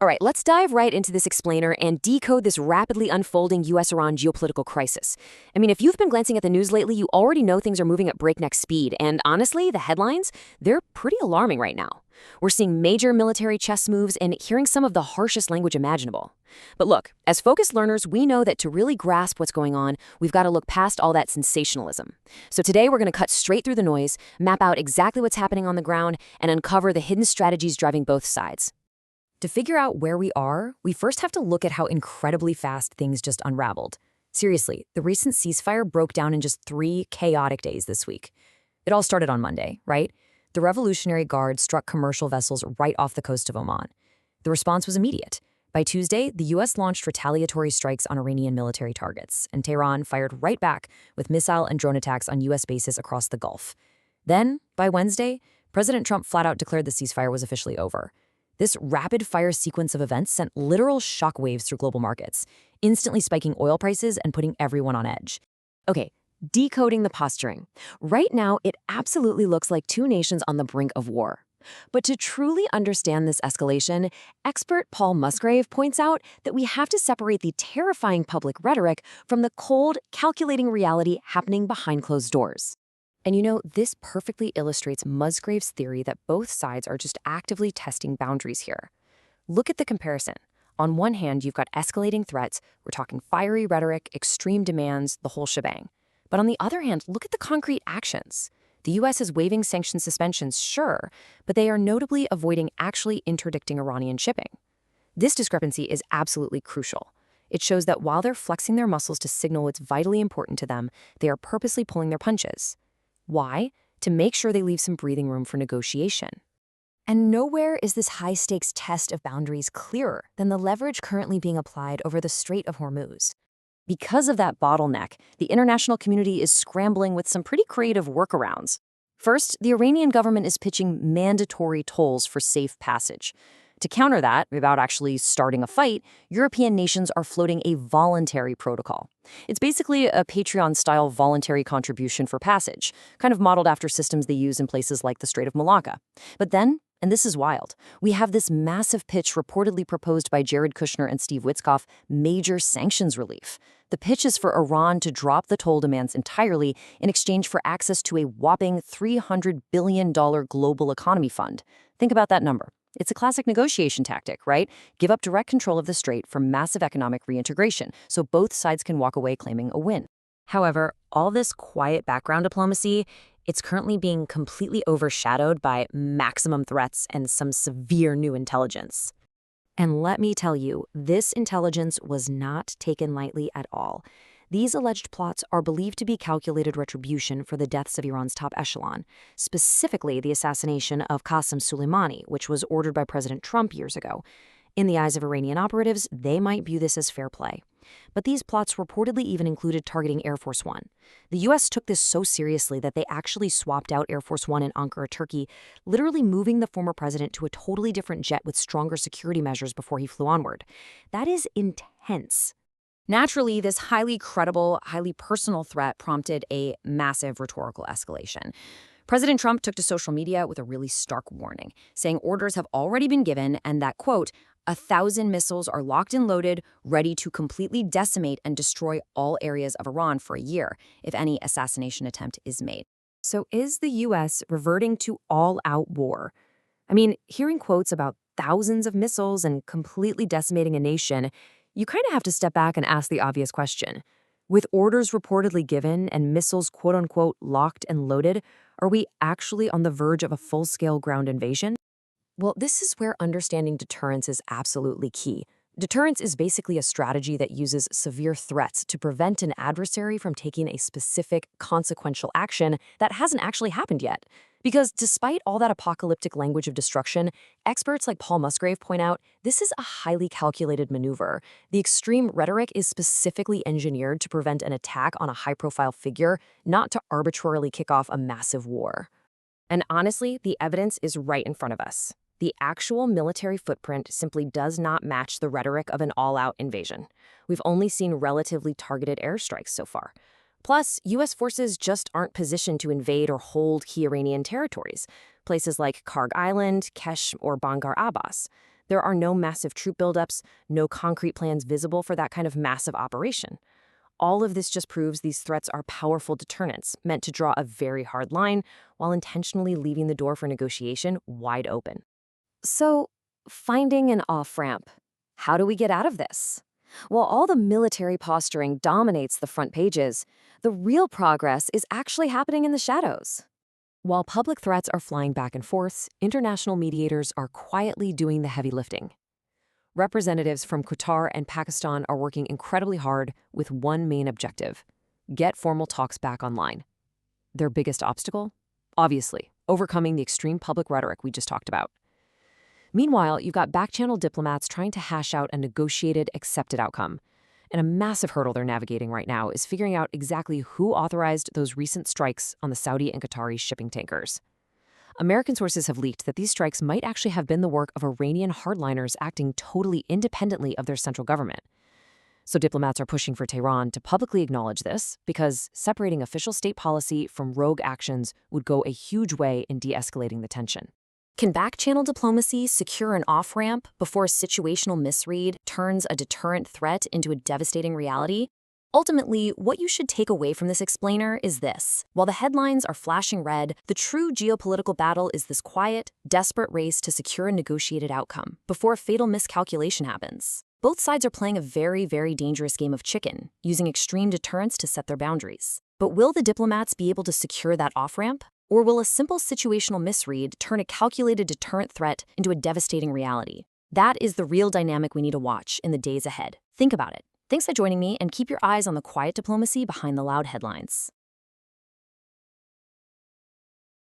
All right, let's dive right into this explainer and decode this rapidly unfolding US-Iran geopolitical crisis. I mean, if you've been glancing at the news lately, you already know things are moving at breakneck speed, and honestly, the headlines, they're pretty alarming right now. We're seeing major military chess moves and hearing some of the harshest language imaginable. But look, as focused learners, we know that to really grasp what's going on, we've got to look past all that sensationalism. So today we're going to cut straight through the noise, map out exactly what's happening on the ground, and uncover the hidden strategies driving both sides. To figure out where we are, we first have to look at how incredibly fast things just unraveled. Seriously, the recent ceasefire broke down in just 3 chaotic days this week. It all started on Monday, right? The Revolutionary Guard struck commercial vessels right off the coast of Oman. The response was immediate. By Tuesday, the U.S. launched retaliatory strikes on Iranian military targets, and Tehran fired right back with missile and drone attacks on U.S. bases across the Gulf. Then, by Wednesday, President Trump flat out declared the ceasefire was officially over. This rapid-fire sequence of events sent literal shockwaves through global markets, instantly spiking oil prices and putting everyone on edge. Okay, decoding the posturing. Right now, it absolutely looks like two nations on the brink of war. But to truly understand this escalation, expert Paul Musgrave points out that we have to separate the terrifying public rhetoric from the cold, calculating reality happening behind closed doors. And you know, this perfectly illustrates Musgrave's theory that both sides are just actively testing boundaries here. Look at the comparison. On one hand, you've got escalating threats, we're talking fiery rhetoric, extreme demands, the whole shebang. But on the other hand, look at the concrete actions. The U.S. is waiving sanction suspensions, sure, but they are notably avoiding actually interdicting Iranian shipping. This discrepancy is absolutely crucial. It shows that while they're flexing their muscles to signal what's vitally important to them, they are purposely pulling their punches. Why? To make sure they leave some breathing room for negotiation. And nowhere is this high-stakes test of boundaries clearer than the leverage currently being applied over the Strait of Hormuz. Because of that bottleneck, the international community is scrambling with some pretty creative workarounds. First, the Iranian government is pitching mandatory tolls for safe passage. To counter that, without actually starting a fight, European nations are floating a voluntary protocol. It's basically a Patreon-style voluntary contribution for passage, kind of modeled after systems they use in places like the Strait of Malacca. But then, and this is wild, we have this massive pitch reportedly proposed by Jared Kushner and Steve Witkoff, major sanctions relief. The pitch is for Iran to drop the toll demands entirely in exchange for access to a whopping $300 billion global economy fund. Think about that number. It's a classic negotiation tactic, right? Give up direct control of the strait for massive economic reintegration, so both sides can walk away claiming a win. However, all this quiet background diplomacy, it's currently being completely overshadowed by maximum threats and some severe new intelligence. And let me tell you, this intelligence was not taken lightly at all. These alleged plots are believed to be calculated retribution for the deaths of Iran's top echelon, specifically the assassination of Qasem Soleimani, which was ordered by President Trump years ago. In the eyes of Iranian operatives, they might view this as fair play. But these plots reportedly even included targeting Air Force One. The U.S. took this so seriously that they actually swapped out Air Force One in Ankara, Turkey, literally moving the former president to a totally different jet with stronger security measures before he flew onward. That is intense. Naturally, this highly credible, highly personal threat prompted a massive rhetorical escalation. President Trump took to social media with a really stark warning, saying orders have already been given and that, quote, 1,000 missiles are locked and loaded, ready to completely decimate and destroy all areas of Iran for a year if any assassination attempt is made. So is the U.S. reverting to all-out war? I mean, hearing quotes about thousands of missiles and completely decimating a nation, you kind of have to step back and ask the obvious question. With orders reportedly given and missiles quote-unquote locked and loaded, are we actually on the verge of a full-scale ground invasion? Well, this is where understanding deterrence is absolutely key. Deterrence is basically a strategy that uses severe threats to prevent an adversary from taking a specific, consequential action that hasn't actually happened yet. Because despite all that apocalyptic language of destruction, experts like Paul Musgrave point out this is a highly calculated maneuver. The extreme rhetoric is specifically engineered to prevent an attack on a high-profile figure, not to arbitrarily kick off a massive war. And honestly, the evidence is right in front of us. The actual military footprint simply does not match the rhetoric of an all-out invasion. We've only seen relatively targeted airstrikes so far. Plus, U.S. forces just aren't positioned to invade or hold key Iranian territories, places like Karg Island, Kesh, or Bangar Abbas. There are no massive troop buildups, no concrete plans visible for that kind of massive operation. All of this just proves these threats are powerful deterrents, meant to draw a very hard line while intentionally leaving the door for negotiation wide open. So, finding an off-ramp. How do we get out of this? While all the military posturing dominates the front pages, the real progress is actually happening in the shadows. While public threats are flying back and forth, international mediators are quietly doing the heavy lifting. Representatives from Qatar and Pakistan are working incredibly hard with one main objective: get formal talks back online. Their biggest obstacle? Obviously, overcoming the extreme public rhetoric we just talked about. Meanwhile, you've got back-channel diplomats trying to hash out a negotiated, accepted outcome. And a massive hurdle they're navigating right now is figuring out exactly who authorized those recent strikes on the Saudi and Qatari shipping tankers. American sources have leaked that these strikes might actually have been the work of Iranian hardliners acting totally independently of their central government. So diplomats are pushing for Tehran to publicly acknowledge this, because separating official state policy from rogue actions would go a huge way in de-escalating the tension. Can back-channel diplomacy secure an off-ramp before a situational misread turns a deterrent threat into a devastating reality? Ultimately, what you should take away from this explainer is this. While the headlines are flashing red, the true geopolitical battle is this quiet, desperate race to secure a negotiated outcome before a fatal miscalculation happens. Both sides are playing a very, very dangerous game of chicken, using extreme deterrence to set their boundaries. But will the diplomats be able to secure that off-ramp? Or will a simple situational misread turn a calculated deterrent threat into a devastating reality? That is the real dynamic we need to watch in the days ahead. Think about it. Thanks for joining me, and keep your eyes on the quiet diplomacy behind the loud headlines.